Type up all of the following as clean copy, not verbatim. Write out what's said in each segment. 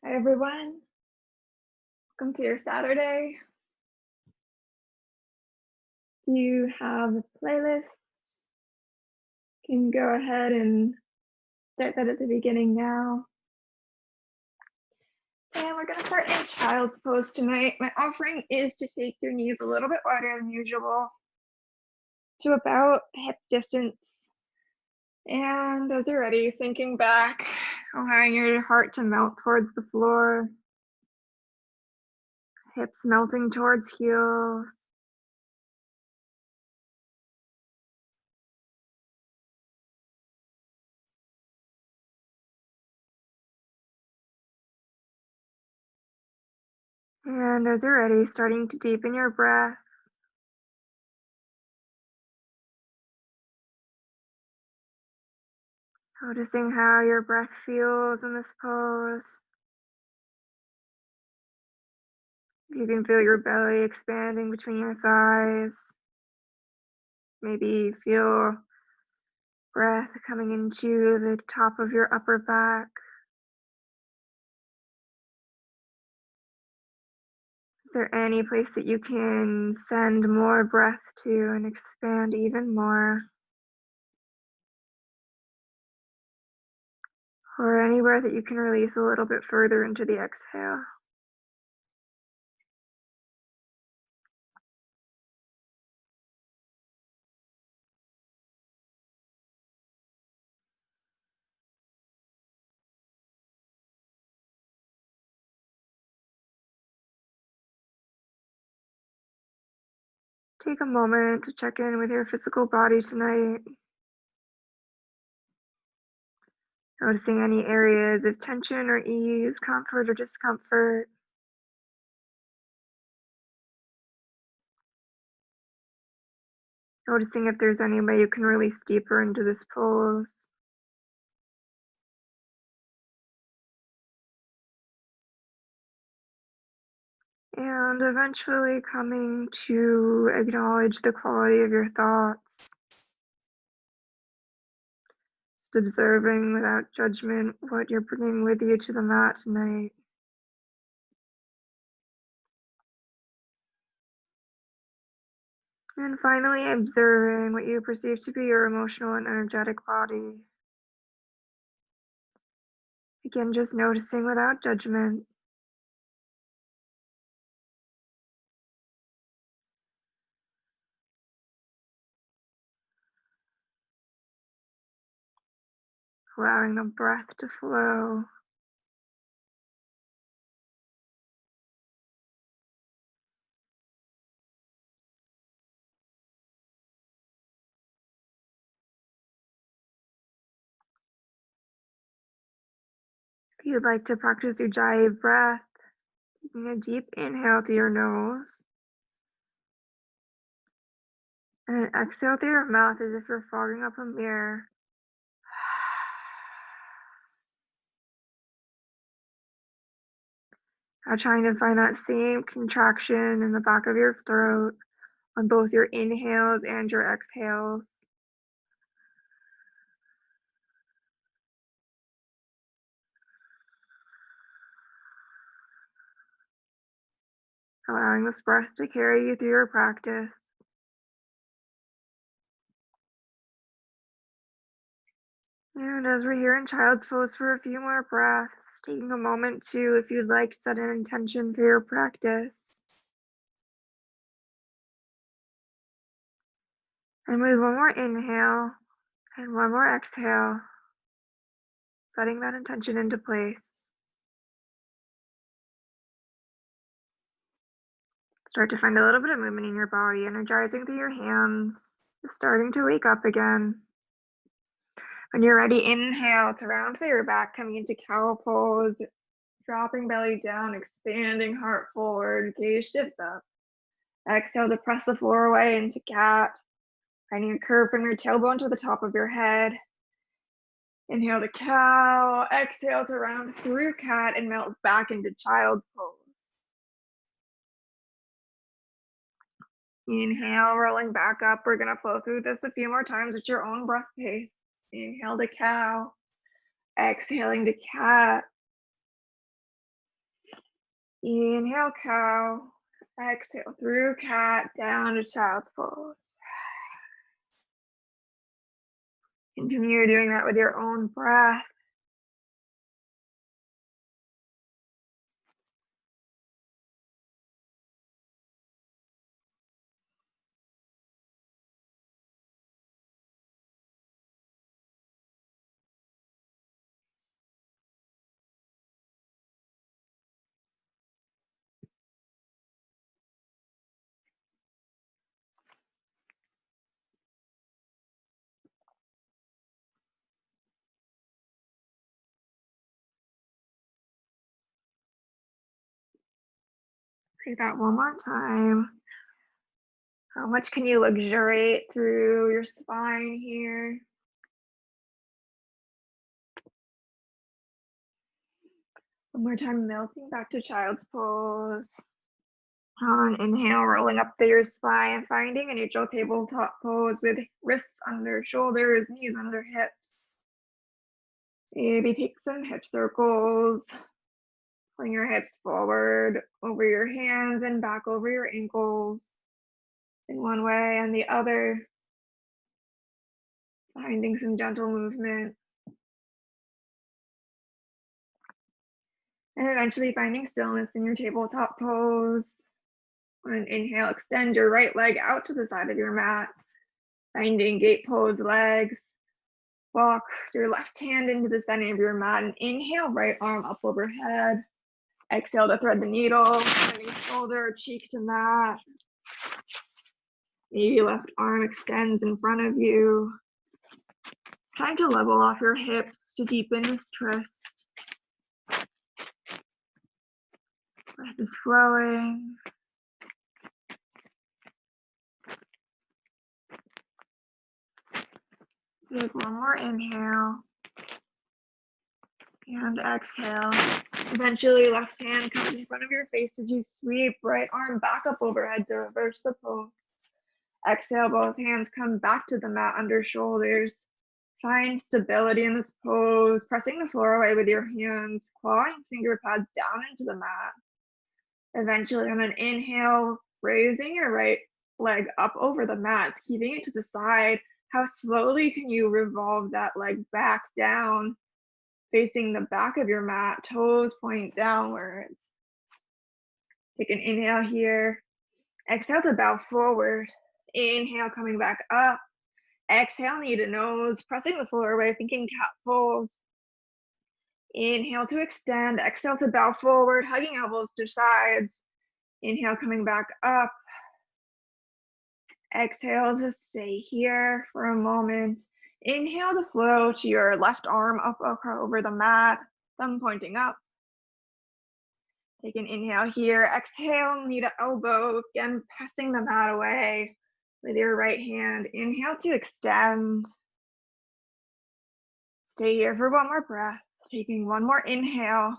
Hi everyone, welcome to your Saturday. You have a playlist. You can go ahead and start that at the beginning now. And we're going to start in child's pose tonight. My offering is to take your knees a little bit wider than usual to about hip distance. And as you're ready, sinking back, allowing your heart to melt towards the floor. Hips melting towards heels. And as you're ready, starting to deepen your breath. Noticing how your breath feels in this pose. You can feel your belly expanding between your thighs. Maybe feel breath coming into the top of your upper back. Is there any place that you can send more breath to and expand even more? Or anywhere that you can release a little bit further into the exhale. Take a moment to check in with your physical body tonight. Noticing any areas of tension or ease, comfort or discomfort. Noticing if there's any way you can release deeper into this pose. And eventually coming to acknowledge the quality of your thoughts. Just observing without judgment what you're bringing with you to the mat tonight. And finally, observing what you perceive to be your emotional and energetic body. Again, just noticing without judgment. Allowing the breath to flow. If you'd like to practice Ujjayi breath, taking a deep inhale through your nose. And exhale through your mouth as if you're fogging up a mirror. Now trying to find that same contraction in the back of your throat on both your inhales and your exhales. Allowing this breath to carry you through your practice. And as we're here in child's pose for a few more breaths, taking a moment to, if you'd like, set an intention for your practice. And with one more inhale and one more exhale, setting that intention into place. Start to find a little bit of movement in your body, energizing through your hands, starting to wake up again. When you're ready, inhale to round through your back, coming into cow pose, dropping belly down, expanding heart forward, gaze shifts up. Exhale to press the floor away into cat, finding a curve from your tailbone to the top of your head. Inhale to cow, exhale to round through cat and melt back into child's pose. Inhale, rolling back up. We're gonna flow through this a few more times at your own breath pace. Inhale to cow, exhaling to cat, Inhale, cow. Exhale through cat, down to child's pose. Continue doing that with your own breath. Say that one more time. How much can you luxuriate through your spine here? One more time, melting back to child's pose. On inhale, rolling up through your spine, finding a neutral tabletop pose with wrists under shoulders, knees under hips. Maybe take some hip circles. Pulling your hips forward over your hands and back over your ankles in one way and the other. Finding some gentle movement. And eventually finding stillness in your tabletop pose. On an inhale, extend your right leg out to the side of your mat. Finding gate pose legs. Walk your left hand into the center of your mat and inhale, right arm up overhead. Exhale to thread the needle, sending shoulder, cheek to mat. Maybe left arm extends in front of you. Trying to level off your hips to deepen this twist. Breath is flowing. Take one more inhale. And exhale. Eventually, left hand comes in front of your face as you sweep right arm back up overhead to reverse the pose. Exhale, both hands come back to the mat under shoulders. Find stability in this pose, pressing the floor away with your hands, clawing finger pads down into the mat. Eventually, on an inhale, raising your right leg up over the mat, keeping it to the side. How slowly can you revolve that leg back down, facing the back of your mat, toes point downwards. Take an inhale here. Exhale to bow forward. Inhale, coming back up. Exhale, knee to nose, pressing the floor away, thinking cat pose. Inhale to extend. Exhale to bow forward, hugging elbows to sides. Inhale, coming back up. Exhale to stay here for a moment. Inhale to flow to your left arm up over the mat, thumb pointing up. Take an inhale here. Exhale, knee to elbow, again pressing the mat away with your right hand. Inhale to extend. Stay here for one more breath. Taking one more inhale.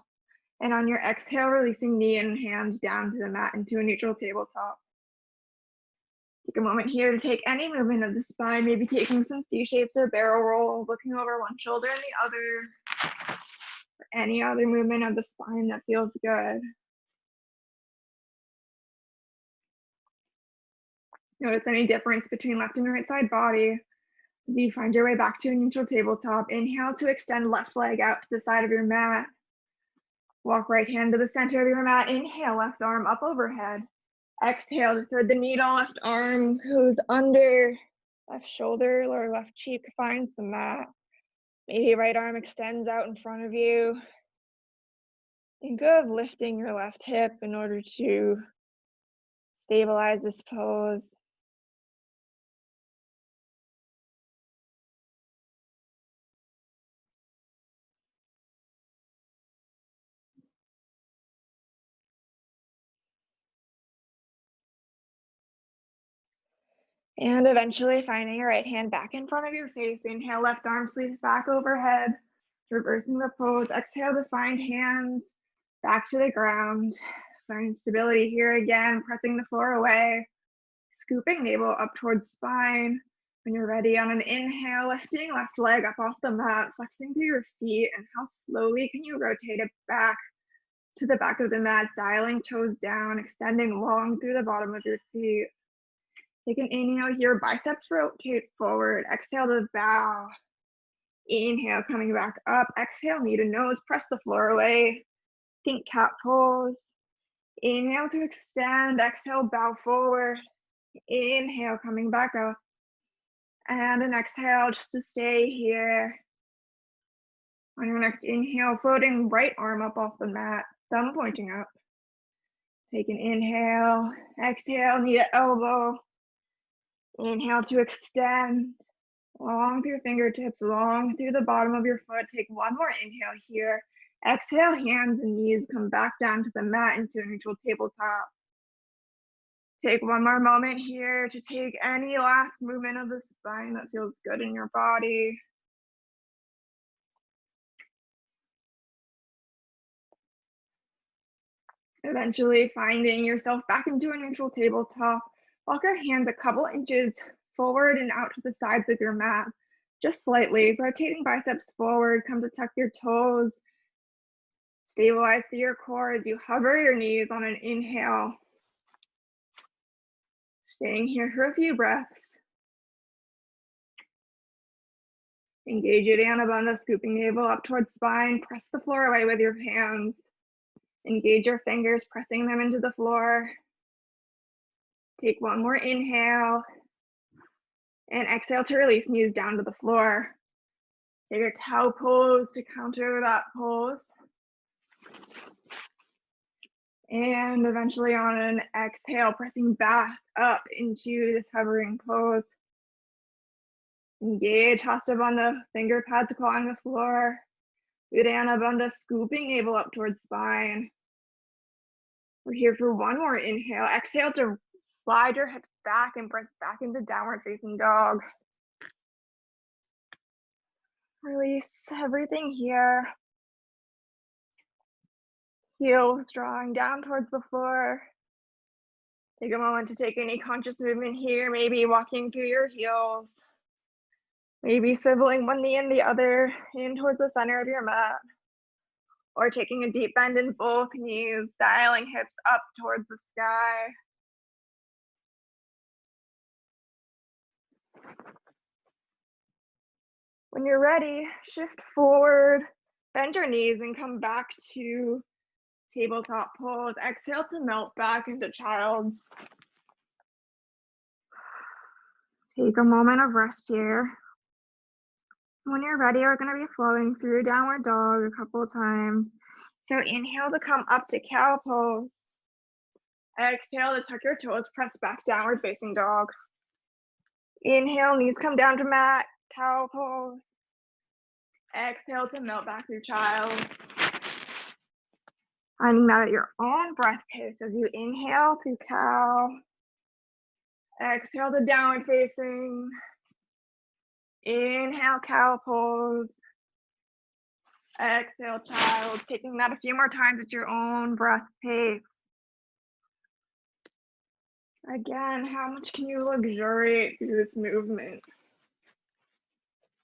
And on your exhale, releasing knee and hand down to the mat into a neutral tabletop. Take a moment here to take any movement of the spine, maybe taking some C shapes or barrel rolls, looking over one shoulder and the other, or any other movement of the spine that feels good. Notice any difference between left and right side body. As you find your way back to a neutral tabletop, inhale to extend left leg out to the side of your mat. Walk right hand to the center of your mat. Inhale, left arm up overhead. Exhale to thread the needle, left arm goes under, left shoulder or left cheek finds the mat. Maybe right arm extends out in front of you. Think of lifting your left hip in order to stabilize this pose. And eventually finding your right hand back in front of your face. Inhale, left arm sweeps back overhead, reversing the pose. Exhale to find hands back to the ground. Find stability here again, pressing the floor away, scooping navel up towards spine. When you're ready, on an inhale, lifting left leg up off the mat, flexing through your feet, and how slowly can you rotate it back to the back of the mat, dialing toes down, extending long through the bottom of your feet. Take an inhale here, biceps rotate forward. Exhale to bow. Inhale, coming back up. Exhale, knee to nose, press the floor away. Think cat pose. Inhale to extend. Exhale, bow forward. Inhale, coming back up. And an exhale just to stay here. On your next inhale, floating right arm up off the mat, thumb pointing up. Take an inhale, exhale, knee to elbow. Inhale to extend, long through your fingertips, long through the bottom of your foot. Take one more inhale here. Exhale, hands and knees come back down to the mat into a neutral tabletop. Take one more moment here to take any last movement of the spine that feels good in your body. Eventually finding yourself back into a neutral tabletop. Walk your hands a couple inches forward and out to the sides of your mat, just slightly. Rotating biceps forward, come to tuck your toes. Stabilize through your core as you hover your knees on an inhale. Staying here for a few breaths. Engage Uddiyana Bandha, scooping navel up towards spine. Press the floor away with your hands. Engage your fingers, pressing them into the floor. Take one more inhale. And exhale to release, knees down to the floor. Take a cow pose to counter that pose. And eventually on an exhale, pressing back up into this hovering pose. Engage Hasta Bandha, finger pads clawing the floor. Uddiyana Bandha, scooping navel up towards spine. We're here for one more inhale. Exhale to slide your hips back and press back into downward facing dog. Release everything here. Heels drawing down towards the floor. Take a moment to take any conscious movement here, maybe walking through your heels. Maybe swiveling one knee and the other in towards the center of your mat. Or taking a deep bend in both knees, dialing hips up towards the sky. When you're ready, shift forward, bend your knees and come back to tabletop pose. Exhale to melt back into child's. Take a moment of rest here. When you're ready, we're going to be flowing through downward dog a couple of times. So inhale to come up to cow pose. Exhale to tuck your toes, press back, downward facing dog. Inhale, knees come down to mat, cow pose. Exhale to melt back through child's. Finding that at your own breath pace as you inhale to cow. Exhale to downward facing. Inhale, cow pose. Exhale, child. Taking that a few more times at your own breath pace. Again, how much can you luxuriate through this movement?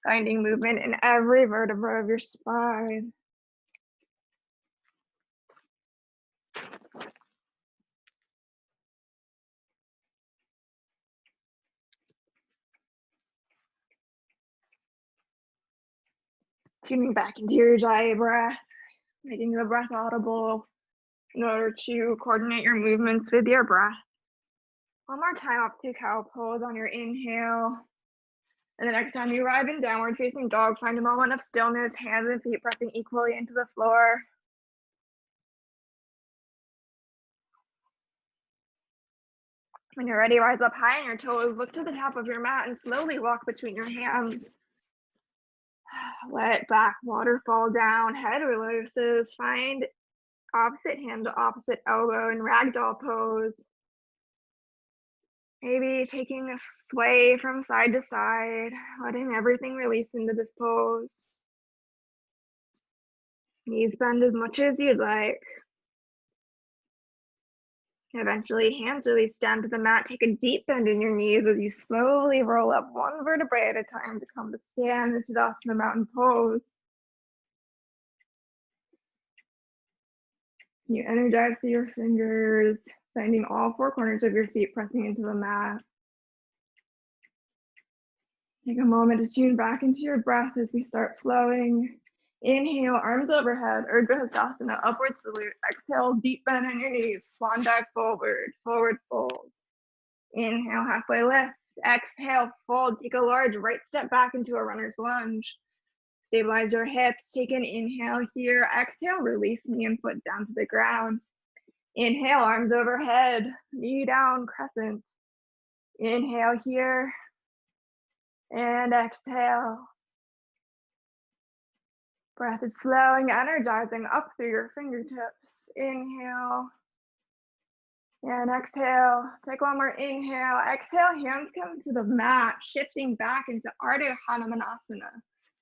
Finding movement in every vertebra of your spine. Tuning back into your Ujjayi breath, making the breath audible in order to coordinate your movements with your breath. One more time up to cow pose on your inhale. And the next time you arrive in downward facing dog, find a moment of stillness, hands and feet pressing equally into the floor. When you're ready, rise up high on your toes, look to the top of your mat and slowly walk between your hands. Let back waterfall down, head releases, find opposite hand to opposite elbow in ragdoll pose. Maybe taking a sway from side to side, letting everything release into this pose. Knees bend as much as you'd like. Eventually, hands release down to the mat. Take a deep bend in your knees as you slowly roll up one vertebrae at a time to come to stand into Tadasana Mountain Pose. You energize through your fingers, finding all four corners of your feet pressing into the mat. Take a moment to tune back into your breath as we start flowing. Inhale, arms overhead, asana, upward salute. Exhale, deep bend in your knees, swan dive forward, forward fold. Inhale, halfway lift. Exhale, fold. Take a large right step back into a runner's lunge. Stabilize your hips. Take an inhale here. Exhale, release knee and foot down to the ground. Inhale, arms overhead, knee down, crescent. Inhale here. And exhale. Breath is flowing, energizing up through your fingertips. Inhale. And exhale. Take one more inhale. Exhale, hands come to the mat, shifting back into Ardha Hanumanasana,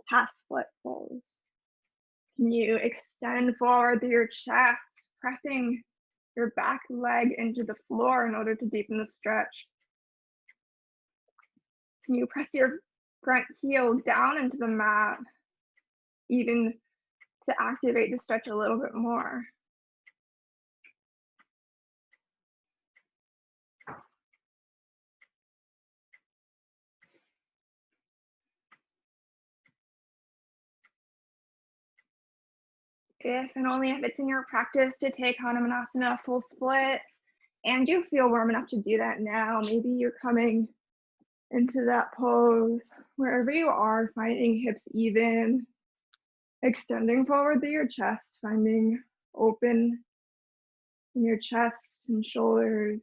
half split pose. Can you extend forward through your chest, pressing your back leg into the floor in order to deepen the stretch? Can you press your front heel down into the mat, even to activate the stretch a little bit more? If and only if it's in your practice to take Hanumanasana full split and you feel warm enough to do that now, maybe you're coming into that pose wherever you are, finding hips even, extending forward through your chest, finding open in your chest and shoulders.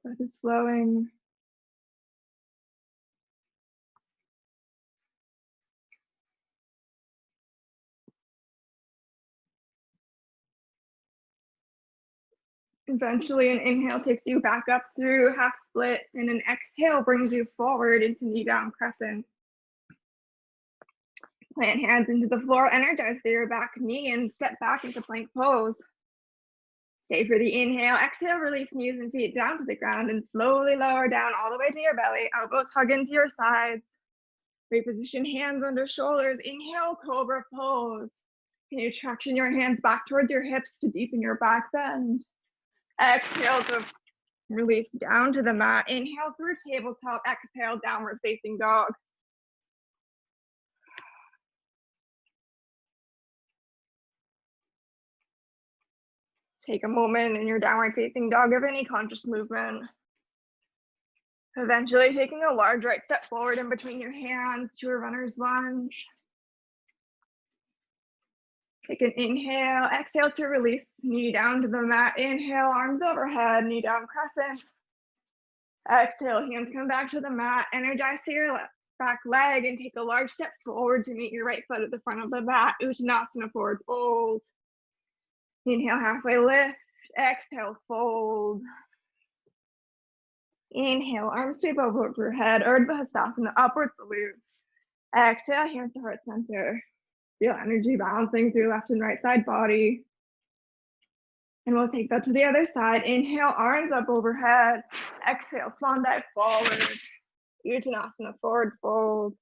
Breath is flowing. Eventually, an inhale takes you back up through half split, and an exhale brings you forward into knee down crescent. Plant hands into the floor, energize through your back knee, and step back into plank pose. Stay for the inhale. Exhale, release knees and feet down to the ground, and slowly lower down all the way to your belly. Elbows hug into your sides. Reposition hands under shoulders. Inhale, cobra pose. Can you traction your hands back towards your hips to deepen your back bend? Exhale to release down to the mat. Inhale through tabletop. Exhale, downward facing dog. Take a moment in your downward facing dog of any conscious movement. Eventually taking a large right step forward in between your hands to a runner's lunge. Take an inhale, exhale to release, knee down to the mat. Inhale, arms overhead, knee down crescent. Exhale, hands come back to the mat. Energize to your back leg and take a large step forward to meet your right foot at the front of the mat. Uttanasana, forward fold. Inhale, halfway lift. Exhale, fold. Inhale, arms sweep over overhead. Urdhva Hastasana, upward salute. Exhale, hands to heart center. Feel energy balancing through left and right side body. And we'll take that to the other side. Inhale, arms up overhead. Exhale, swan dive forward. Uttanasana, forward fold.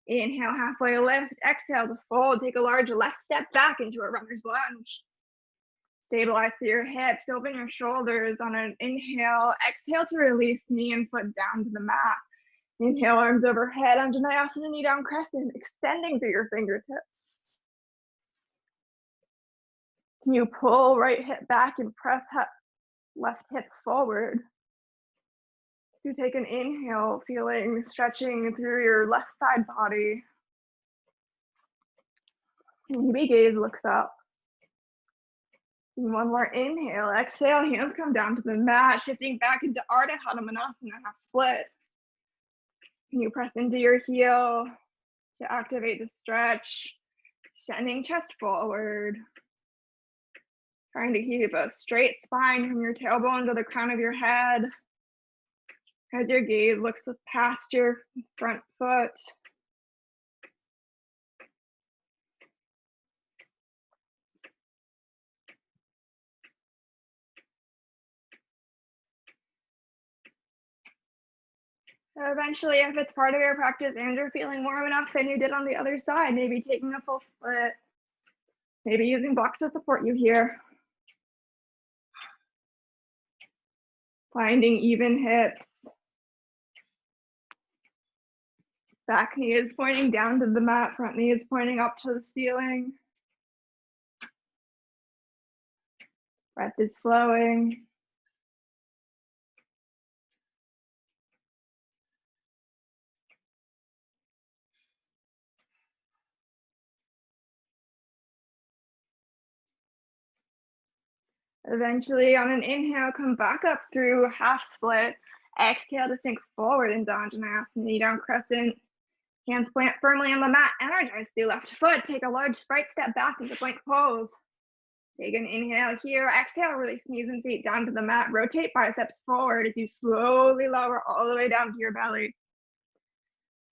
Inhale, halfway lift. Exhale to fold. Take a large left step back into a runner's lunge. Stabilize through your hips. Open your shoulders on an inhale. Exhale to release knee and foot down to the mat. Inhale, arms overhead. Anjaneyasana, knee down crescent. Extending through your fingertips. Can you pull right hip back and press left hip forward? You take an inhale, feeling stretching through your left side body. Maybe gaze looks up. And one more inhale, exhale, hands come down to the mat, shifting back into Ardha Hanumanasana, half split. Can you press into your heel to activate the stretch? Extending chest forward. Trying to keep a straight spine from your tailbone to the crown of your head as your gaze looks past your front foot. Eventually, if it's part of your practice and you're feeling warm enough than you did on the other side, maybe taking a full split. Maybe using blocks to support you here. Finding even hips. Back knee is pointing down to the mat, front knee is pointing up to the ceiling. Breath is flowing. Eventually, on an inhale, come back up through half split. Exhale to sink forward into Anjaneyasana, knee down crescent. Hands plant firmly on the mat. Energize the left foot. Take a large right step back into plank pose. Take an inhale here. Exhale, release knees and feet down to the mat. Rotate biceps forward as you slowly lower all the way down to your belly.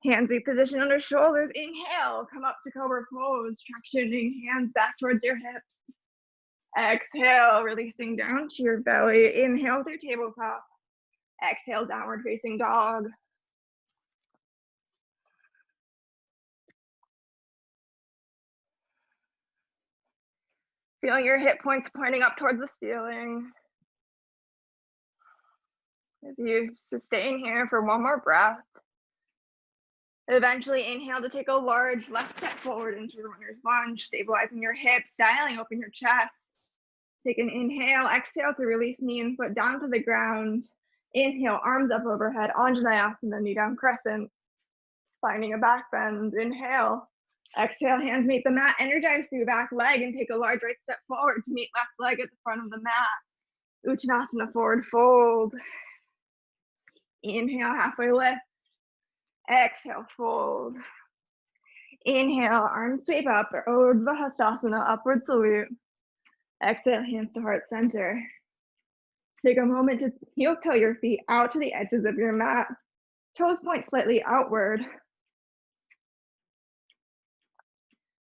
Hands reposition under shoulders. Inhale, come up to cobra pose. Tractioning hands back towards your hips. Exhale, releasing down to your belly. Inhale through tabletop. Exhale, downward facing dog. Feel your hip points pointing up towards the ceiling. As you sustain here for one more breath. Eventually inhale to take a large left step forward into your runner's lunge, stabilizing your hips, dialing open your chest. Take an inhale, exhale to release knee and foot down to the ground. Inhale, arms up overhead, Anjaneyasana, knee down crescent. Finding a back bend, inhale. Exhale, hands meet the mat, energize through back leg and take a large right step forward to meet left leg at the front of the mat. Uttanasana, forward fold. Inhale, halfway lift. Exhale, fold. Inhale, arms sweep up, Urdhva Hastasana, upward salute. Exhale, hands to heart center. Take a moment to heel toe your feet out to the edges of your mat. Toes point slightly outward.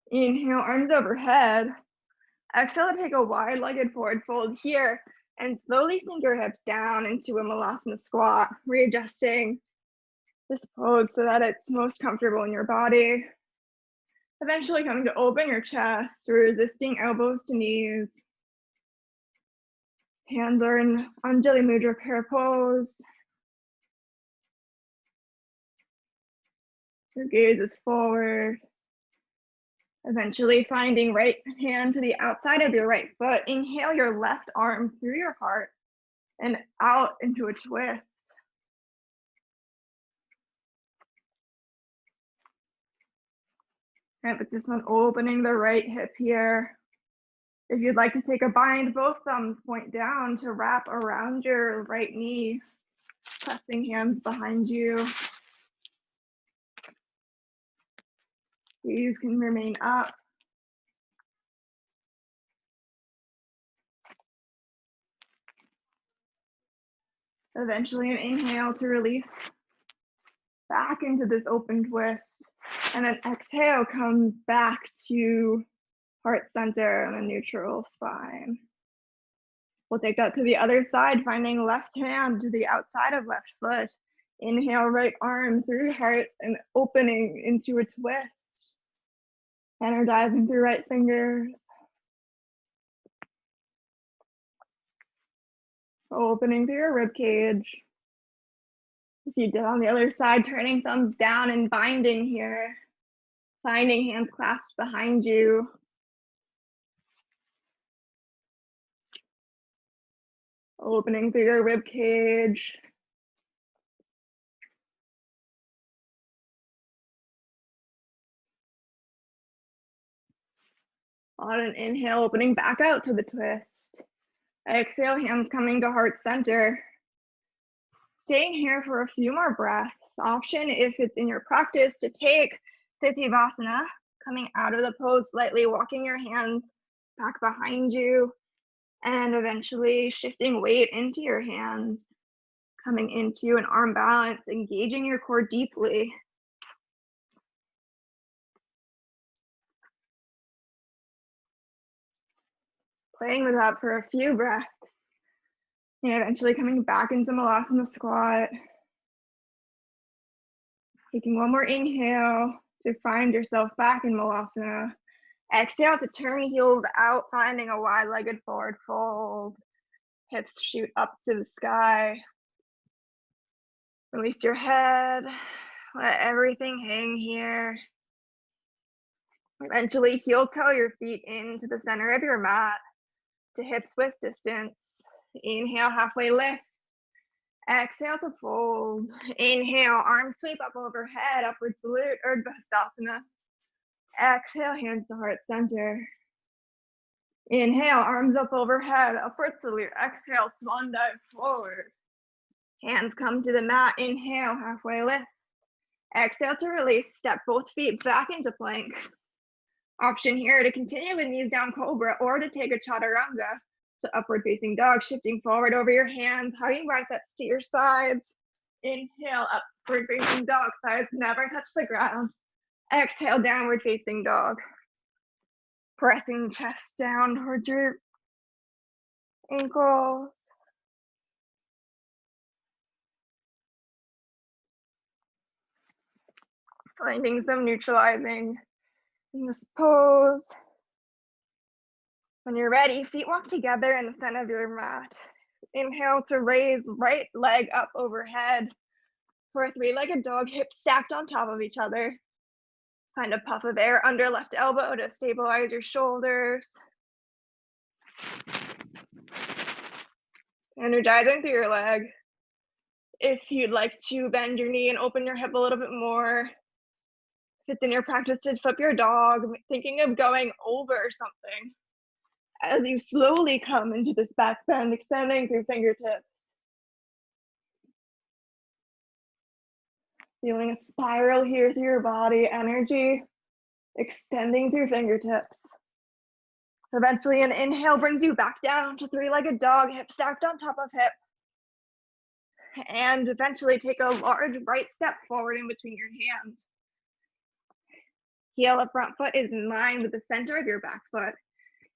Inhale, arms overhead. Exhale to take a wide-legged forward fold here and slowly sink your hips down into a Malasana squat, readjusting this pose so that it's most comfortable in your body. Eventually coming to open your chest, resisting elbows to knees. Hands are in Anjali Mudra prayer pose. Your gaze is forward. Eventually finding right hand to the outside of your right foot. Inhale your left arm through your heart and out into a twist. Emphasis on opening the right hip here. If you'd like to take a bind, both thumbs point down to wrap around your right knee, pressing hands behind you. These can remain up. Eventually an inhale to release back into this open twist. And an exhale comes back to heart center and a neutral spine. We'll take that to the other side, finding left hand to the outside of left foot. Inhale, right arm through heart and opening into a twist. Energizing through right fingers. Opening through your rib cage. If you did on the other side, turning thumbs down and binding here. Finding hands clasped behind you. Opening through your rib cage. On an inhale, opening back out to the twist. Exhale, hands coming to heart center. Staying here for a few more breaths. Option, if it's in your practice, to take TCTSY, coming out of the pose slightly, walking your hands back behind you, and eventually shifting weight into your hands, coming into an arm balance, engaging your core deeply. Playing with that for a few breaths, and eventually coming back into Malasana squat. Taking one more inhale to find yourself back in Malasana. Exhale to turn heels out, finding a wide-legged forward fold. Hips shoot up to the sky. Release your head. Let everything hang here. Eventually heel toe your feet into the center of your mat to hips width distance. Inhale, halfway lift. Exhale to fold. Inhale, arms sweep up overhead, upward salute, Urdhva Hastasana. Exhale, hands to heart center. Inhale, arms up overhead, upward salute. Exhale, swan dive forward. Hands come to the mat. Inhale, halfway lift. Exhale to release. Step both feet back into plank. Option here to continue with knees down cobra or to take a chaturanga to upward facing dog, shifting forward over your hands, hugging biceps to your sides. Inhale, upward facing dog, thighs never touch the ground. Exhale, downward facing dog. Pressing chest down towards your ankles. Finding some neutralizing in this pose. When you're ready, feet walk together in the center of your mat. Inhale to raise right leg up overhead for a three-legged dog, hips stacked on top of each other. Find a puff of air under left elbow to stabilize your shoulders. Energizing through your leg. If you'd like to bend your knee and open your hip a little bit more, if it's in your practice to flip your dog, thinking of going over something. As you slowly come into this back bend, extending through fingertips. Feeling a spiral here through your body, energy extending through fingertips. Eventually an inhale brings you back down to three-legged dog, hip stacked on top of hip. And eventually take a large right step forward in between your hands. Heel of front foot is in line with the center of your back foot.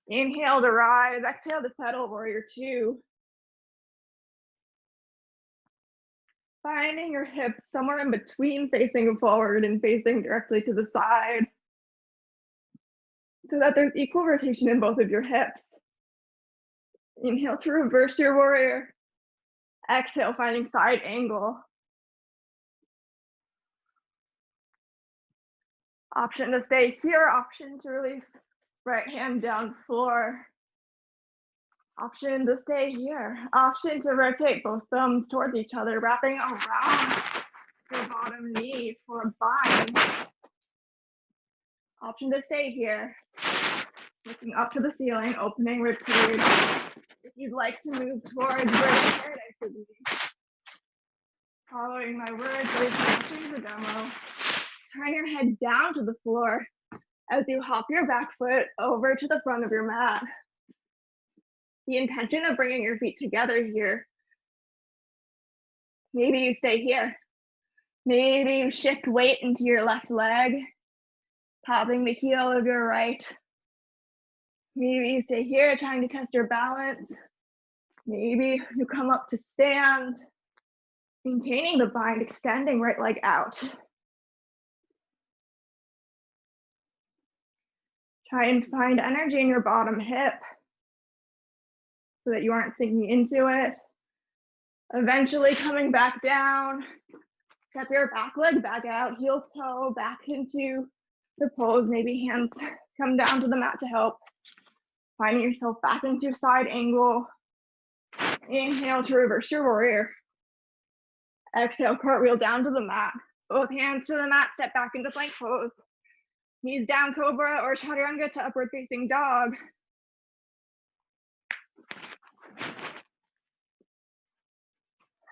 Inhale to rise, exhale to settle, warrior two. Finding your hips somewhere in between facing forward and facing directly to the side, so that there's equal rotation in both of your hips. Inhale to reverse your warrior. Exhale, finding side angle. Option to stay here, option to release right hand down floor. Option to stay here. Option to rotate both thumbs towards each other, wrapping around your bottom knee for a bind. Option to stay here. Looking up to the ceiling, opening rib cage. If you'd like to move towards bird paradise with me, following my words, please watching the demo. Turn your head down to the floor as you hop your back foot over to the front of your mat. The intention of bringing your feet together here. Maybe you stay here. Maybe you shift weight into your left leg, popping the heel of your right. Maybe you stay here trying to test your balance. Maybe you come up to stand, maintaining the bind, extending right leg out. Try and find energy in your bottom hip so that you aren't sinking into it. Eventually coming back down, step your back leg back out, heel toe back into the pose. Maybe hands come down to the mat to help. Finding yourself back into side angle. Inhale to reverse your warrior. Exhale, cartwheel down to the mat. Both hands to the mat, step back into plank pose. Knees down, cobra or chaturanga to upward facing dog.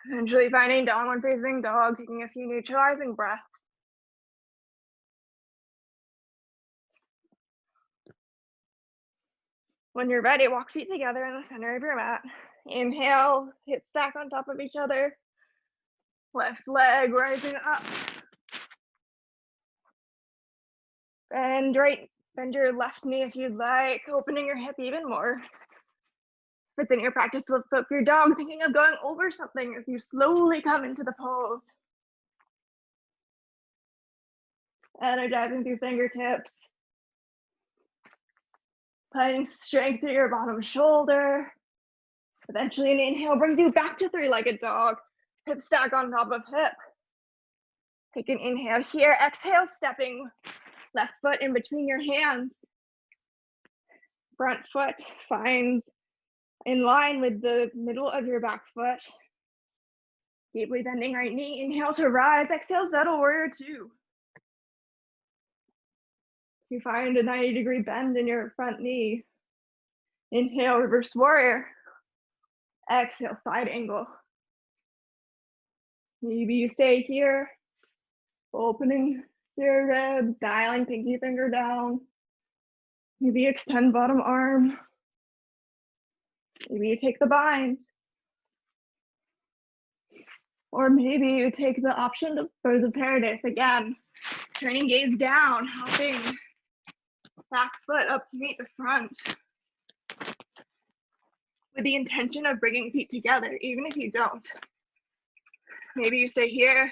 Eventually finding downward facing dog, taking a few neutralizing breaths. When you're ready, walk feet together in the center of your mat. Inhale, hips stack on top of each other. Left leg rising up. Bend your left knee if you'd like, opening your hip even more. If it's in your practice, lift up your dog, thinking of going over something as you slowly come into the pose. Energizing through fingertips. Finding strength through your bottom shoulder. Eventually an inhale brings you back to three-legged dog. Hip stack on top of hip. Take an inhale here. Exhale, stepping left foot in between your hands. Front foot finds in line with the middle of your back foot. Deeply bending right knee. Inhale to rise. Exhale, settle warrior two. You find a 90-degree bend in your front knee. Inhale, reverse warrior. Exhale, side angle. Maybe you stay here, opening your ribs, dialing pinky finger down. Maybe extend bottom arm. Maybe you take the bind. Or maybe you take the option of birds of paradise again. Turning gaze down, helping back foot up to meet the front. With the intention of bringing feet together, even if you don't. Maybe you stay here.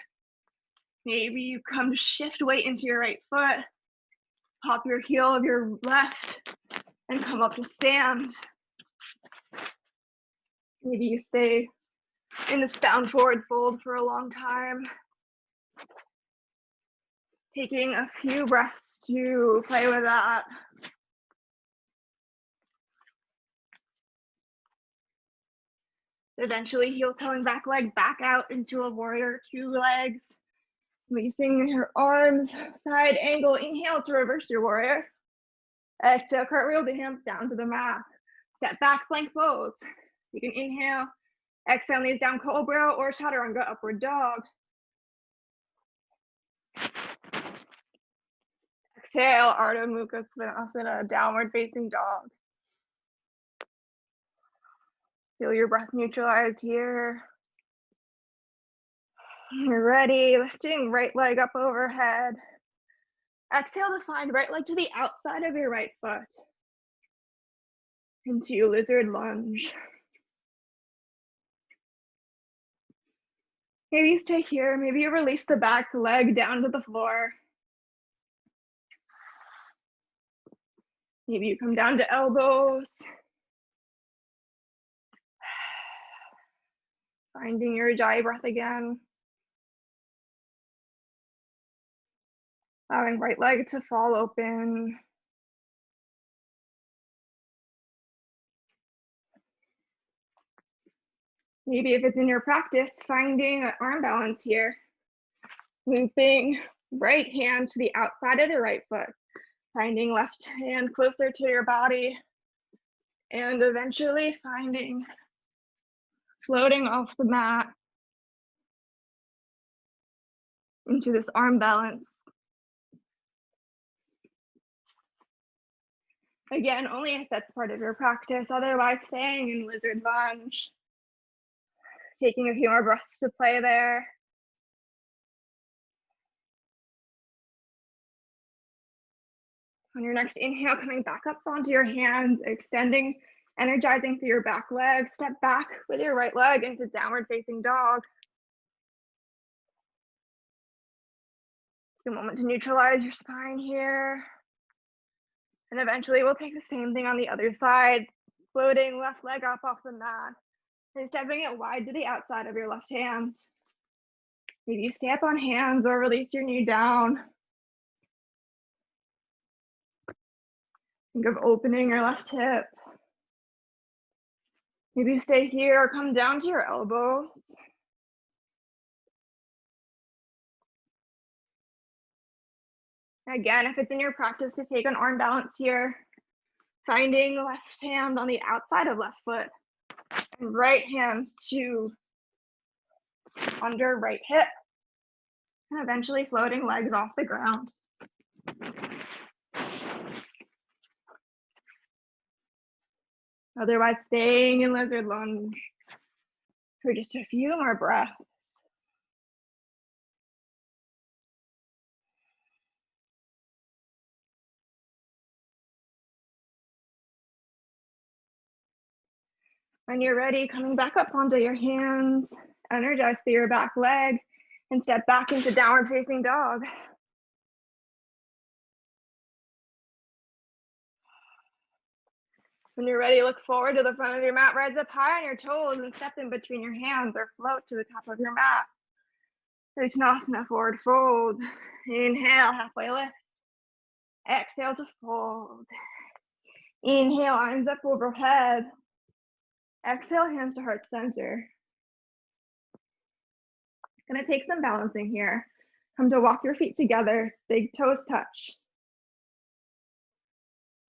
Maybe you come to shift weight into your right foot. Pop your heel of your left and come up to stand. Maybe you stay in this bound forward fold for a long time. Taking a few breaths to play with that. Eventually heel toeing back leg back out into a warrior two legs. Releasing your arms, side angle, inhale to reverse your warrior. Exhale, cartwheel the hands down to the mat. Step back, plank pose. You can inhale, exhale, knees down, cobra or chaturanga, upward dog. Exhale, Ardha Mukha Svanasana, downward facing dog. Feel your breath neutralize here. You're ready, lifting right leg up overhead. Exhale to find right leg to the outside of your right foot. Into lizard lunge. Maybe you stay here, maybe you release the back leg down to the floor. Maybe you come down to elbows. Finding your Ujjayi breath again. Allowing right leg to fall open. Maybe if it's in your practice, finding an arm balance here. Looping right hand to the outside of your right foot. Finding left hand closer to your body. And eventually finding floating off the mat into this arm balance. Again, only if that's part of your practice, otherwise staying in lizard lunge. Taking a few more breaths to play there. On your next inhale, coming back up onto your hands, extending, energizing through your back leg. Step back with your right leg into downward facing dog. Take a moment to neutralize your spine here. And eventually we'll take the same thing on the other side, floating left leg up off the mat and stepping it wide to the outside of your left hand. Maybe you stay up on hands or release your knee down. Think of opening your left hip. Maybe you stay here or come down to your elbows. Again, if it's in your practice to take an arm balance here, finding left hand on the outside of left foot and right hand to under right hip, and eventually floating legs off the ground. Otherwise, staying in lizard lunge for just a few more breaths. When you're ready, coming back up onto your hands, energize through your back leg, and step back into downward facing dog. When you're ready, look forward to the front of your mat, rise up high on your toes and step in between your hands or float to the top of your mat. Uttanasana, forward fold. Inhale, halfway lift. Exhale to fold. Inhale, arms up overhead. Exhale, hands to heart center. Gonna take some balancing here. Come to walk your feet together, big toes touch.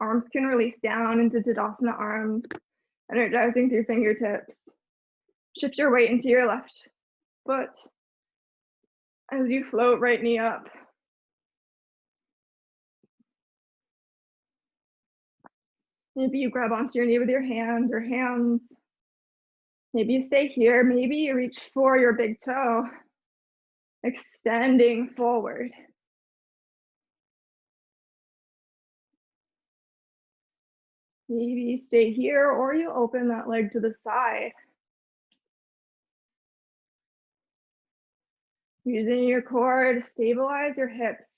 Arms can release down into Tadasana arms, energizing through fingertips. Shift your weight into your left foot as you float right knee up. Maybe you grab onto your knee with your hand or hands. Maybe you stay here. Maybe you reach for your big toe, extending forward. Maybe you stay here or you open that leg to the side. Using your core to stabilize your hips.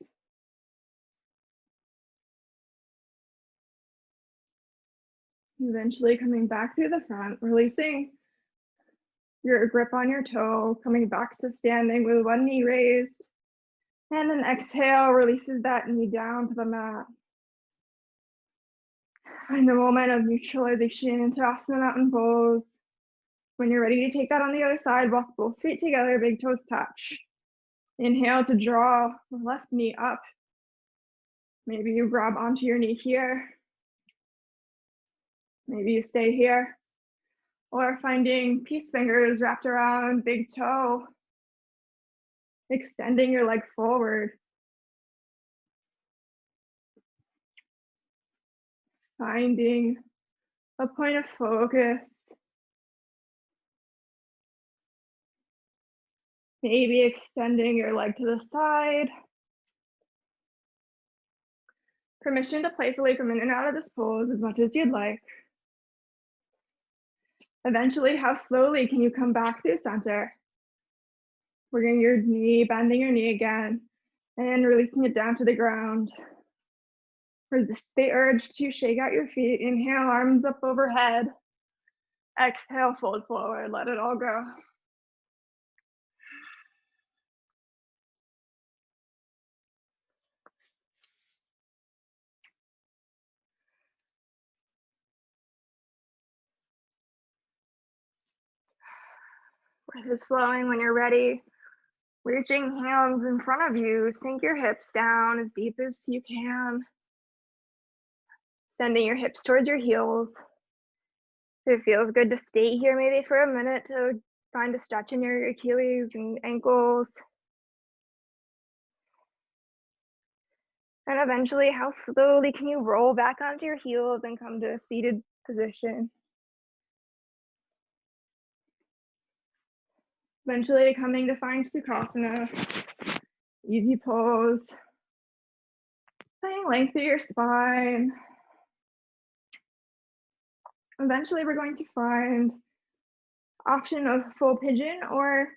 Eventually coming back through the front, releasing your grip on your toe, coming back to standing with one knee raised. And then exhale, releases that knee down to the mat. Find a moment of neutralization into Asana Mountain Pose. When you're ready to take that on the other side, walk both feet together, big toes touch. Inhale to draw the left knee up. Maybe you grab onto your knee here. Maybe you stay here. Or finding peace fingers wrapped around big toe, extending your leg forward. Finding a point of focus. Maybe extending your leg to the side. Permission to playfully come in and out of this pose as much as you'd like. Eventually, how slowly can you come back to center? Bringing your knee, bending your knee again, and releasing it down to the ground. Resist the urge to shake out your feet. Inhale, arms up overhead. Exhale, fold forward, let it all go. Breath is flowing. When you're ready, reaching hands in front of you, sink your hips down as deep as you can. Sending your hips towards your heels. If it feels good to stay here maybe for a minute to find a stretch in your Achilles and ankles. And eventually, how slowly can you roll back onto your heels and come to a seated position? Eventually coming to find Sukhasana, easy pose. Finding length through your spine. Eventually we're going to find option of full pigeon, or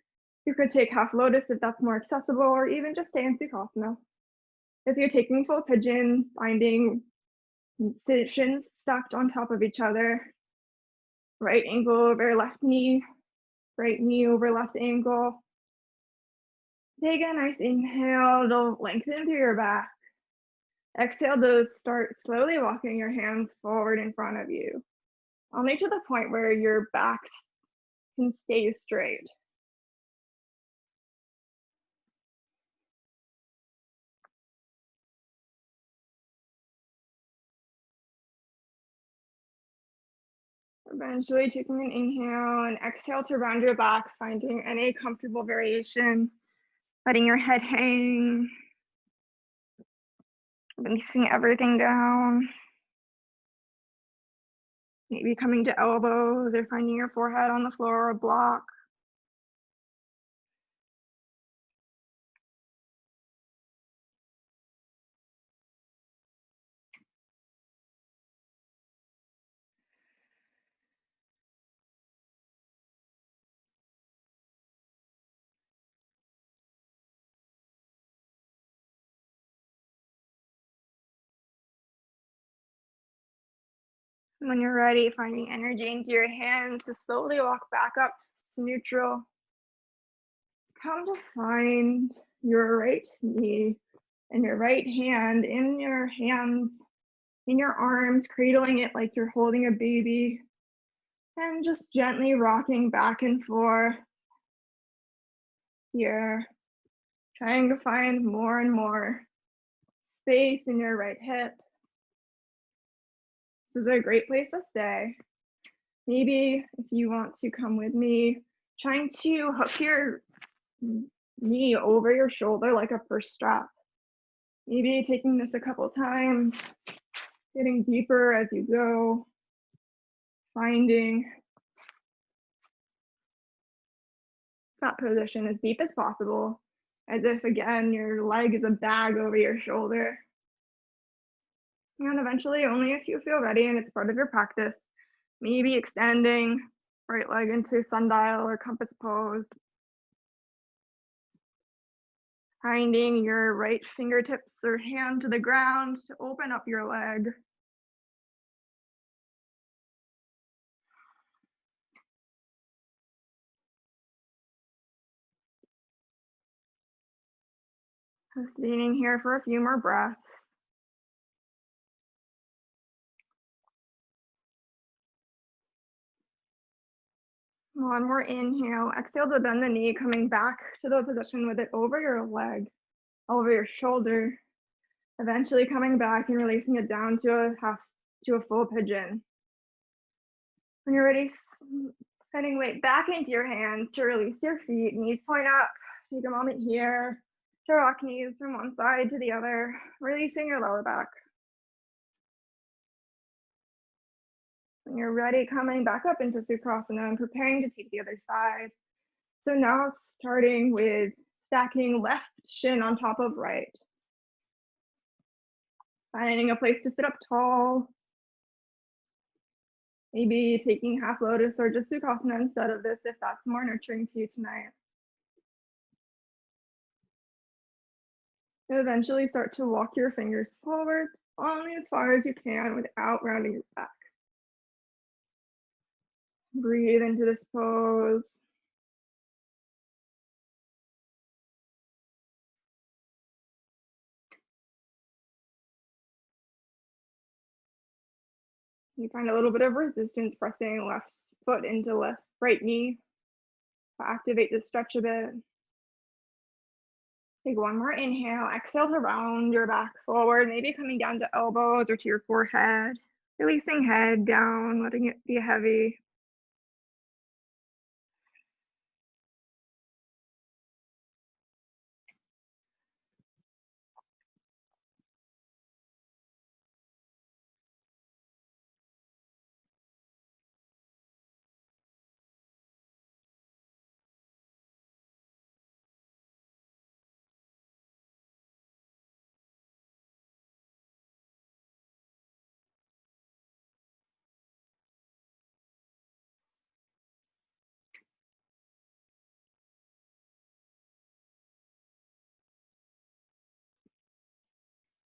you could take half lotus if that's more accessible, or even just stay in Sukhasana. If you're taking full pigeon, finding shins stacked on top of each other, right ankle over left knee, right knee over left ankle. Take a nice inhale to lengthen through your back. Exhale to start slowly walking your hands forward in front of you, only to the point where your back can stay straight. Eventually taking an inhale and exhale to round your back, finding any comfortable variation, letting your head hang, releasing everything down. Maybe coming to elbows or finding your forehead on the floor or a block. And when you're ready, finding energy into your hands to slowly walk back up to neutral. Come to find your right knee and your right hand in your hands, in your arms, cradling it like you're holding a baby, and just gently rocking back and forth here, trying to find more and more space in your right hip. This is a great place to stay. Maybe if you want to come with me, trying to hook your knee over your shoulder like a purse strap. Maybe taking this a couple times, getting deeper as you go, finding that position as deep as possible, as if, again, your leg is a bag over your shoulder. And eventually, only if you feel ready and it's part of your practice, maybe extending right leg into sundial or compass pose. Finding your right fingertips or hand to the ground to open up your leg. Sustaining here for a few more breaths. One more inhale, exhale to bend the knee, coming back to the position with it over your leg, over your shoulder, eventually coming back and releasing it down to a full pigeon. When you're ready, sending weight back into your hands to release your feet, knees point up. Take a moment here to rock knees from one side to the other, releasing your lower back. When you're ready, coming back up into Sukhasana and preparing to take the other side. So now starting with stacking left shin on top of right. Finding a place to sit up tall. Maybe taking half lotus or just Sukhasana instead of this if that's more nurturing to you tonight. And eventually start to walk your fingers forward only as far as you can without rounding your back. Breathe into this pose. You find a little bit of resistance pressing left foot into left right knee to activate the stretch a bit. Take one more inhale, exhale to round your back forward, maybe coming down to elbows or to your forehead. Releasing head down, letting it be heavy.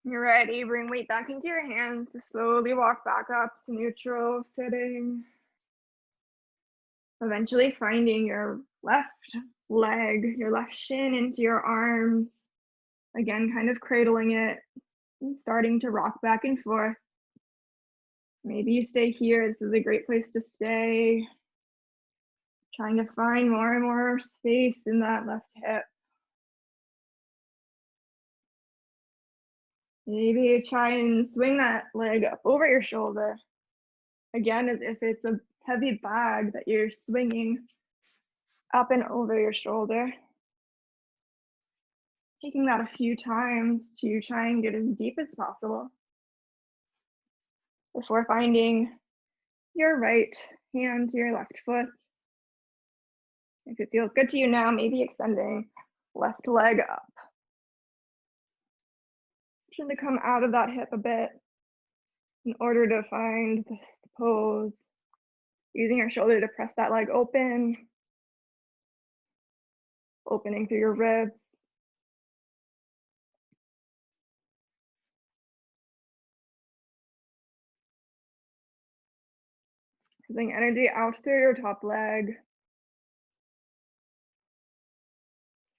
You're ready, bring weight back into your hands to slowly walk back up to neutral sitting. Eventually finding your left leg, your left shin into your arms. Again, kind of cradling it and starting to rock back and forth. Maybe you stay here. This is a great place to stay. Trying to find more and more space in that left hip. Maybe you try and swing that leg up over your shoulder. Again, as if it's a heavy bag that you're swinging up and over your shoulder. Taking that a few times to try and get as deep as possible before finding your right hand to your left foot. If it feels good to you now, maybe extending left leg up. Trying to come out of that hip a bit in order to find the pose. Using your shoulder to press that leg open, opening through your ribs. Sending energy out through your top leg.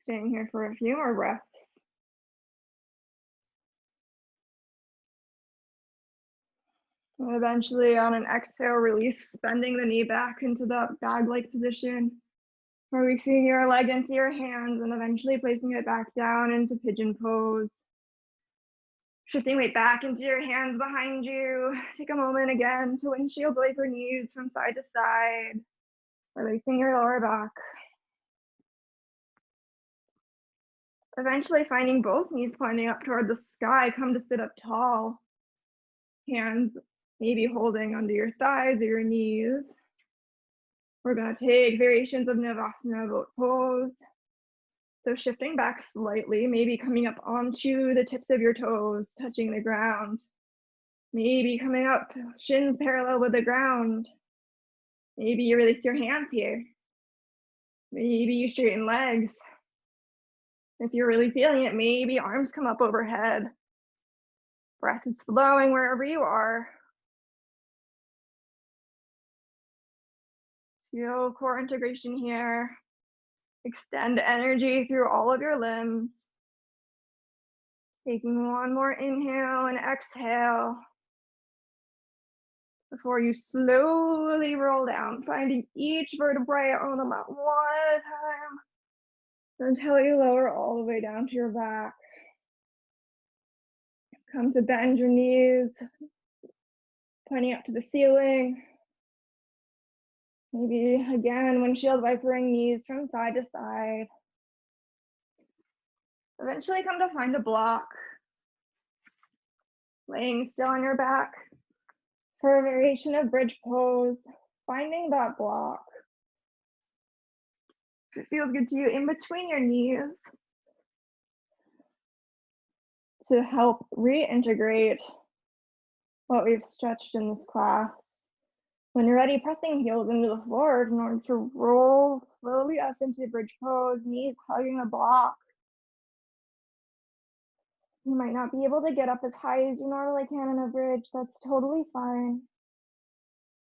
Staying here for a few more breaths. And eventually on an exhale, release, bending the knee back into the bag-like position. Releasing your leg into your hands and eventually placing it back down into pigeon pose. Shifting weight back into your hands behind you. Take a moment again to windshield wiper knees from side to side. Releasing your lower back. Eventually finding both knees pointing up toward the sky. Come to sit up tall. Hands maybe holding under your thighs or your knees. We're going to take variations of Navasana boat pose. So shifting back slightly, maybe coming up onto the tips of your toes, touching the ground. Maybe coming up, shins parallel with the ground. Maybe you release your hands here. Maybe you straighten legs. If you're really feeling it, maybe arms come up overhead. Breath is flowing wherever you are. Feel core integration here. Extend energy through all of your limbs. Taking one more inhale and exhale before you slowly roll down, finding each vertebrae on the mat one at a time until you lower all the way down to your back. Come to bend your knees, pointing up to the ceiling. Maybe again, windshield wipering knees from side to side. Eventually come to find a block. Laying still on your back for a variation of bridge pose, finding that block. If it feels good to you, in between your knees to help reintegrate what we've stretched in this class. When you're ready, pressing heels into the floor in order to roll slowly up into bridge pose, knees hugging the block. You might not be able to get up as high as you normally can in a bridge. That's totally fine.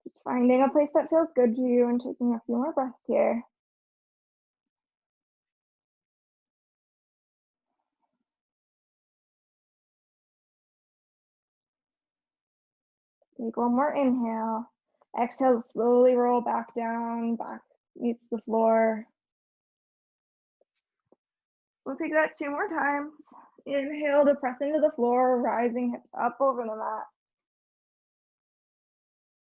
Just finding a place that feels good to you and taking a few more breaths here. Take one more inhale. Exhale, slowly roll back down, back meets the floor. We'll take that 2 more times. Inhale to press into the floor, rising hips up over the mat.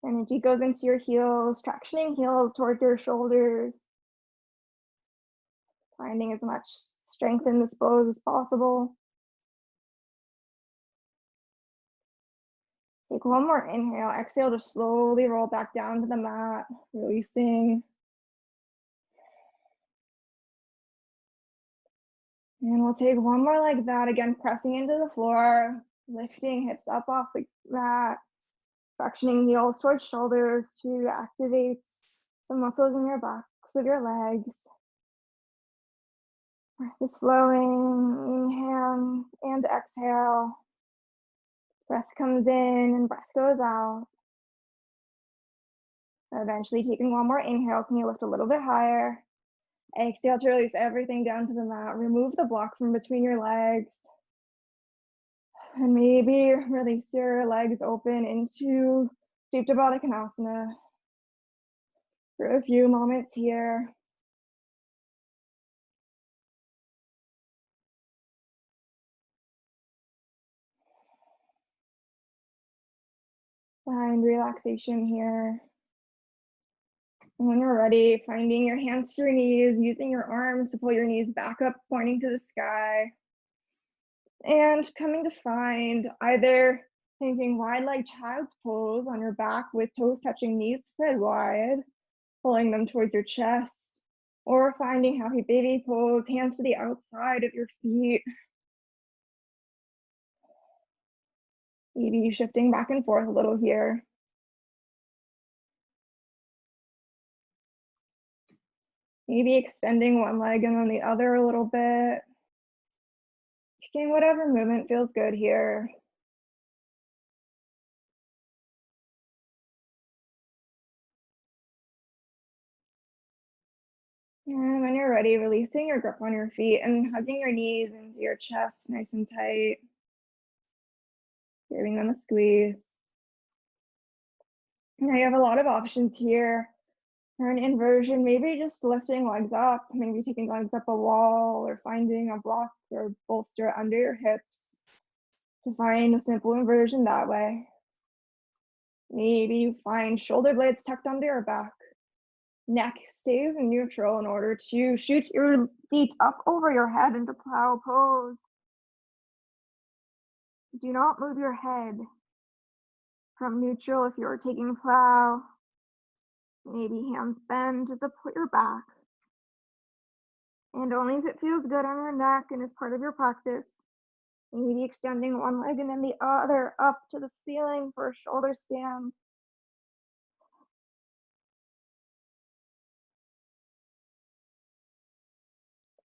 Energy goes into your heels, tractioning heels toward your shoulders. Finding as much strength in this pose as possible. Take one more inhale. Exhale to slowly roll back down to the mat, releasing. And we'll take one more like that, again, pressing into the floor, lifting hips up off the mat, fractioning heels towards shoulders to activate some muscles in your backs of your legs. Breath is flowing, inhale and exhale. Breath comes in and breath goes out. Eventually taking one more inhale, can you lift a little bit higher? Exhale to release everything down to the mat. Remove the block from between your legs. And maybe release your legs open into Supta Baddha Konasana for a few moments here. Find relaxation here. And when you're ready, finding your hands to your knees, using your arms to pull your knees back up, pointing to the sky. And coming to find either thinking wide leg child's pose on your back with toes touching, knees spread wide, pulling them towards your chest, or finding happy baby pose, hands to the outside of your feet. Maybe shifting back and forth a little here. Maybe extending one leg and then the other a little bit. Taking whatever movement feels good here. And when you're ready, releasing your grip on your feet and hugging your knees into your chest nice and tight, giving them a squeeze. Now you have a lot of options here. For an inversion, maybe just lifting legs up, maybe taking legs up a wall or finding a block or bolster under your hips to find a simple inversion that way. Maybe you find shoulder blades tucked under your back. Neck stays in neutral in order to shoot your feet up over your head into plow pose. Do not move your head from neutral if you're taking plow. Maybe hands bend to support your back. And only if it feels good on your neck and is part of your practice. Maybe extending one leg and then the other up to the ceiling for a shoulder stand.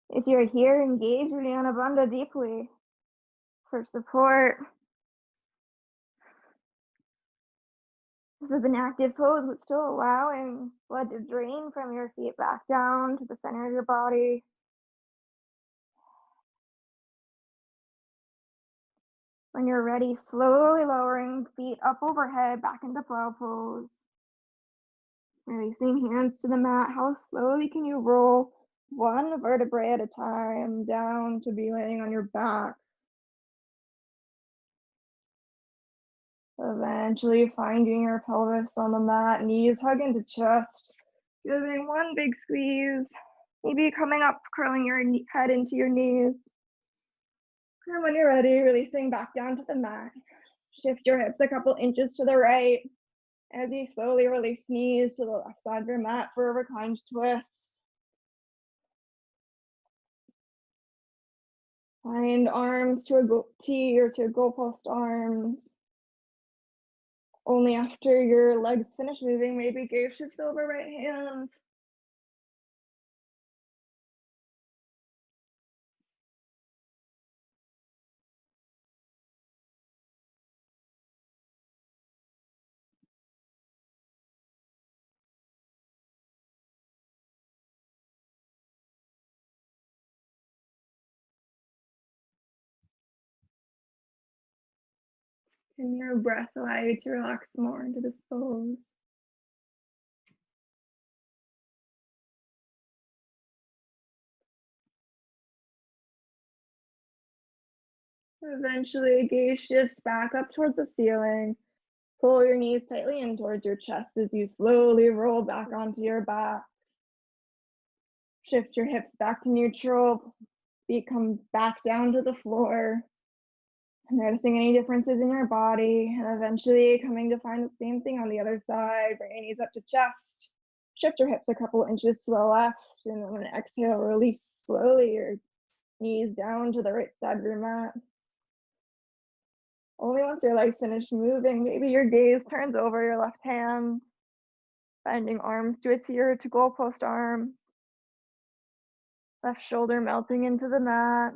If you're here, engage Uddiyana Bandha deeply for support. This is an active pose, but still allowing blood to drain from your feet back down to the center of your body. When you're ready, slowly lowering feet up overhead back into plow pose. Releasing hands to the mat. How slowly can you roll one vertebrae at a time down to be laying on your back? Eventually finding your pelvis on the mat, knees hug into chest, giving one big squeeze, maybe coming up, curling your head into your knees. And when you're ready, releasing back down to the mat. Shift your hips a couple inches to the right as you slowly release knees to the left side of your mat for a reclined twist. Find arms to a T or to a goalpost arms. Only after your legs finish moving, maybe gaze shifts over right hand. Can your breath allow you to relax more into this pose? Eventually, gaze shifts back up towards the ceiling. Pull your knees tightly in towards your chest as you slowly roll back onto your back. Shift your hips back to neutral. Feet come back down to the floor. Noticing any differences in your body, and eventually coming to find the same thing on the other side. Bring your knees up to chest. Shift your hips a couple inches to the left, and then when you exhale, release slowly your knees down to the right side of your mat. Only once your legs finish moving, maybe your gaze turns over your left hand, bending arms to a tier to goalpost arms. Left shoulder melting into the mat.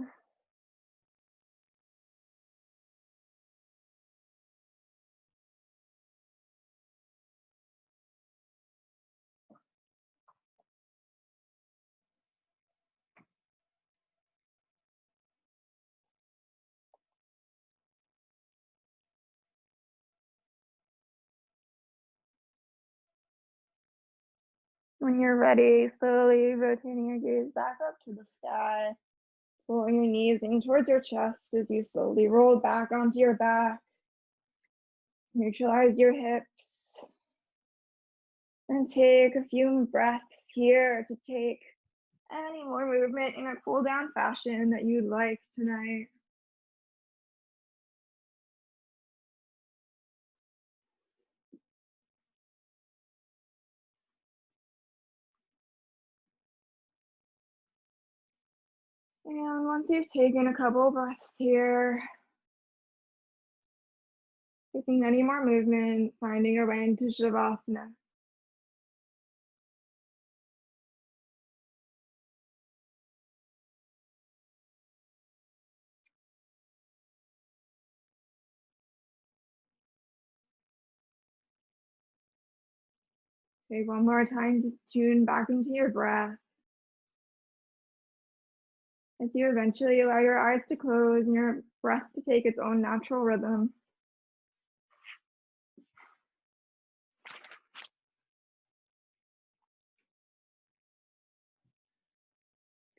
When you're ready, slowly rotating your gaze back up to the sky. Pulling your knees in towards your chest as you slowly roll back onto your back. Neutralize your hips. And take a few breaths here to take any more movement in a cool down fashion that you'd like tonight. And once you've taken a couple breaths here, taking any more movement, finding your way into Shavasana. Take one more time to tune back into your breath. as you eventually allow your eyes to close and your breath to take its own natural rhythm.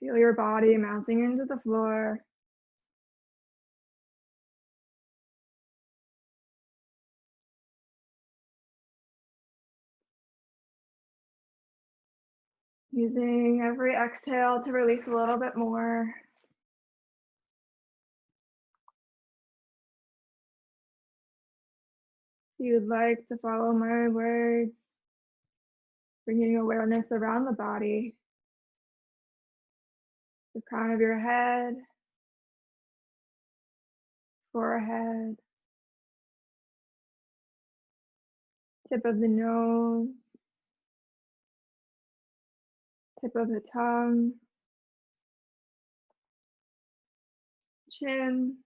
Feel your body melting into the floor. Using every exhale to release a little bit more. If you'd like to follow my words, bringing awareness around the body, the crown of your head, forehead, tip of the nose, tip of the tongue, chin,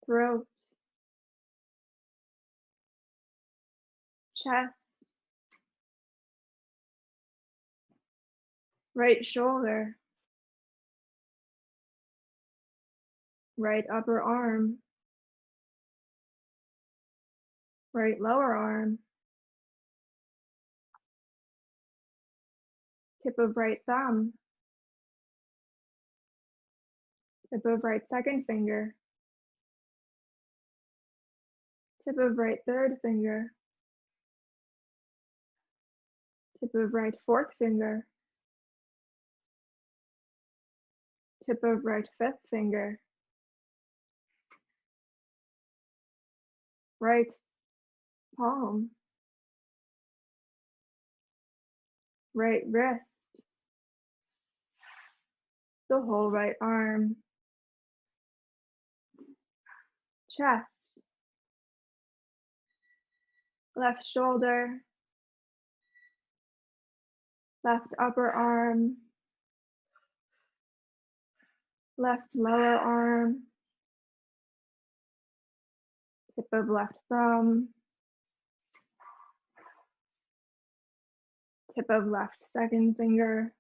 throat, chest, right shoulder, right upper arm, right lower arm, tip of right thumb, tip of right second finger, tip of right third finger, tip of right fourth finger, tip of right fifth finger, right palm, right wrist, the whole right arm, chest, left shoulder, left upper arm, left lower arm, tip of left thumb, tip of left second finger,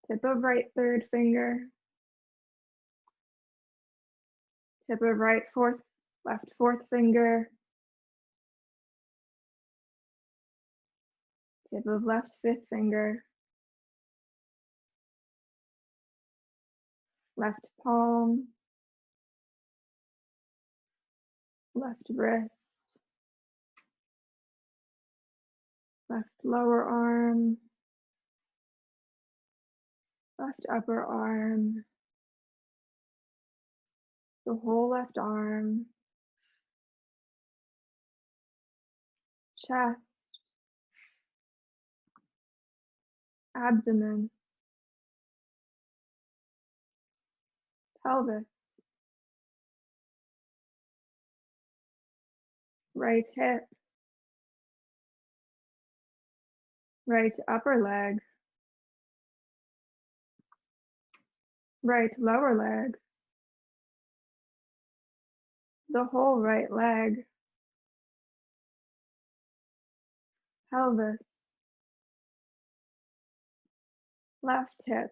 tip of right third finger, tip of right fourth, left fourth finger, tip of left fifth finger, left palm, left wrist, left lower arm, left upper arm, the whole left arm, chest, abdomen, pelvis, right hip, right upper leg, right lower leg, the whole right leg, pelvis, left hip,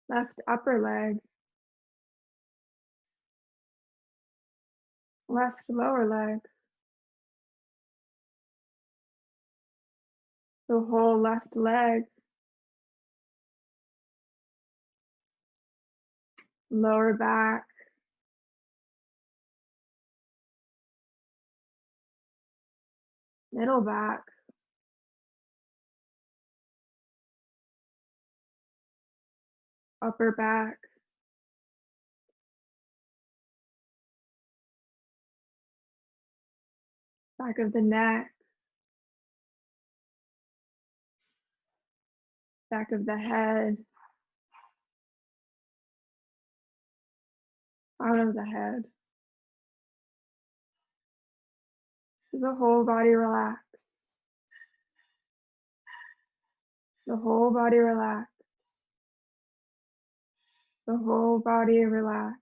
left upper leg, left lower leg, the whole left leg, lower back, middle back, upper back, back of the neck, back of the head, front of the head. The whole body relax. The whole body relax. The whole body relax.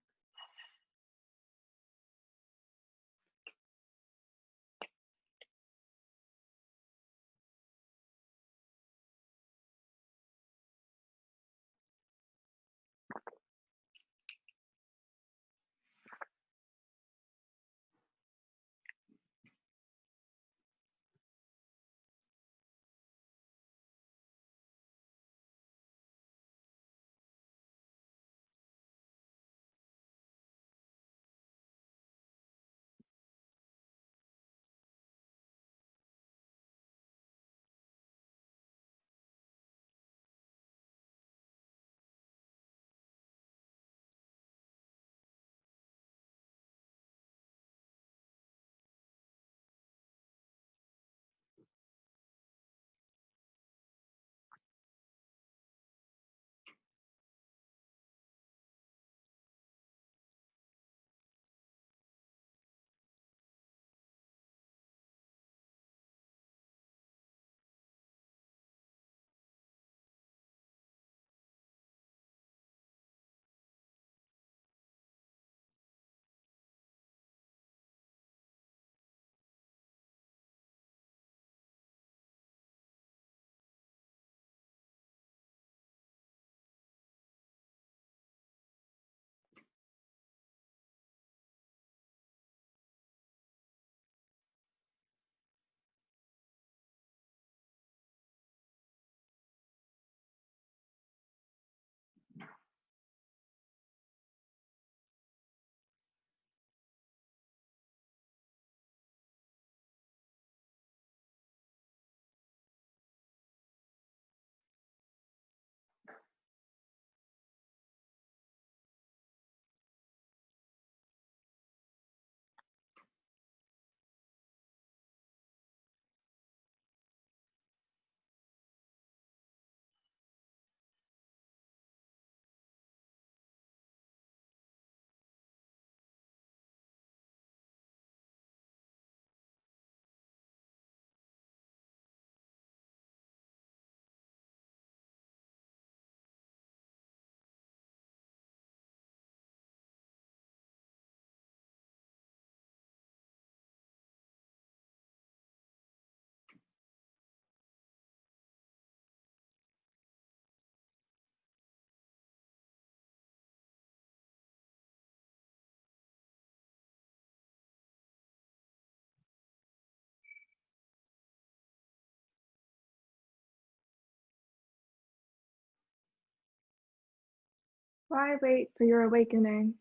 Why wait for your awakening?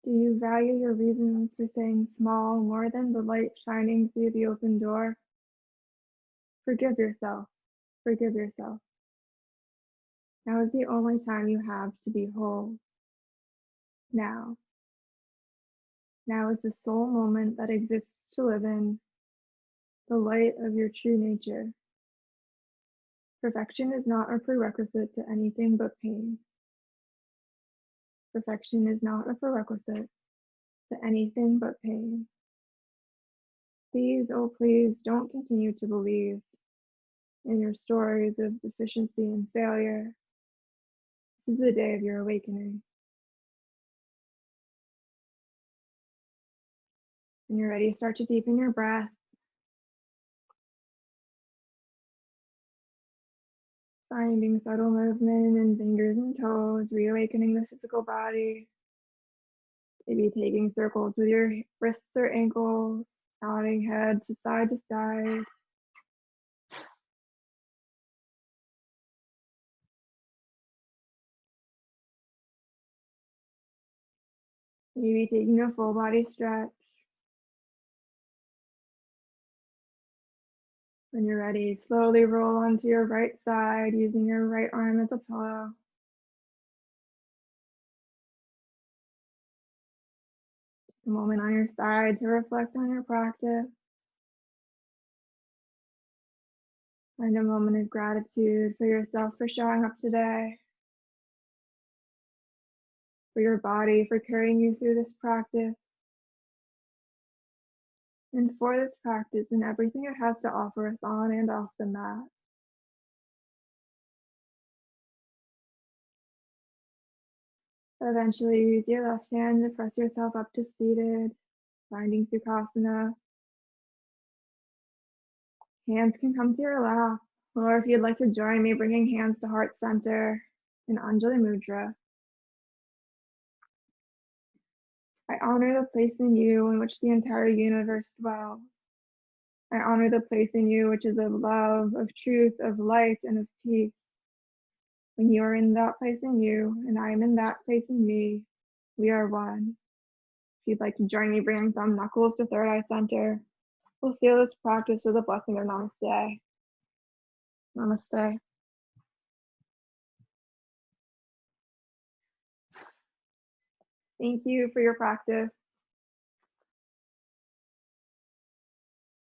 Do you value your reasons for staying small more than the light shining through the open door? Forgive yourself. Forgive yourself. Now is the only time you have to be whole. Now. Now is the sole moment that exists to live in, the light of your true nature. Perfection is not a prerequisite to anything but pain. Perfection is not a prerequisite to anything but pain. Please, oh please, don't continue to believe in your stories of deficiency and failure. This is the day of your awakening. When you're ready, start to deepen your breath. Finding subtle movement in fingers and toes, reawakening the physical body. Maybe taking circles with your wrists or ankles, nodding head to side to side. Maybe taking a full body stretch. When you're ready, slowly roll onto your right side using your right arm as a pillow. A moment on your side to reflect on your practice. Find a moment of gratitude for yourself for showing up today, for your body for carrying you through this practice, and for this practice and everything it has to offer us on and off the mat. Eventually, use your left hand to press yourself up to seated, finding Sukhasana. Hands can come to your lap, or if you'd like to join me, bringing hands to heart center in Anjali Mudra. I honor the place in you in which the entire universe dwells. I honor the place in you which is of love, of truth, of light, and of peace. When you are in that place in you, and I am in that place in me, we are one. If you'd like to join me, bringing thumb knuckles to third eye center, we'll seal this practice with a blessing or namaste. Namaste. Thank you for your practice.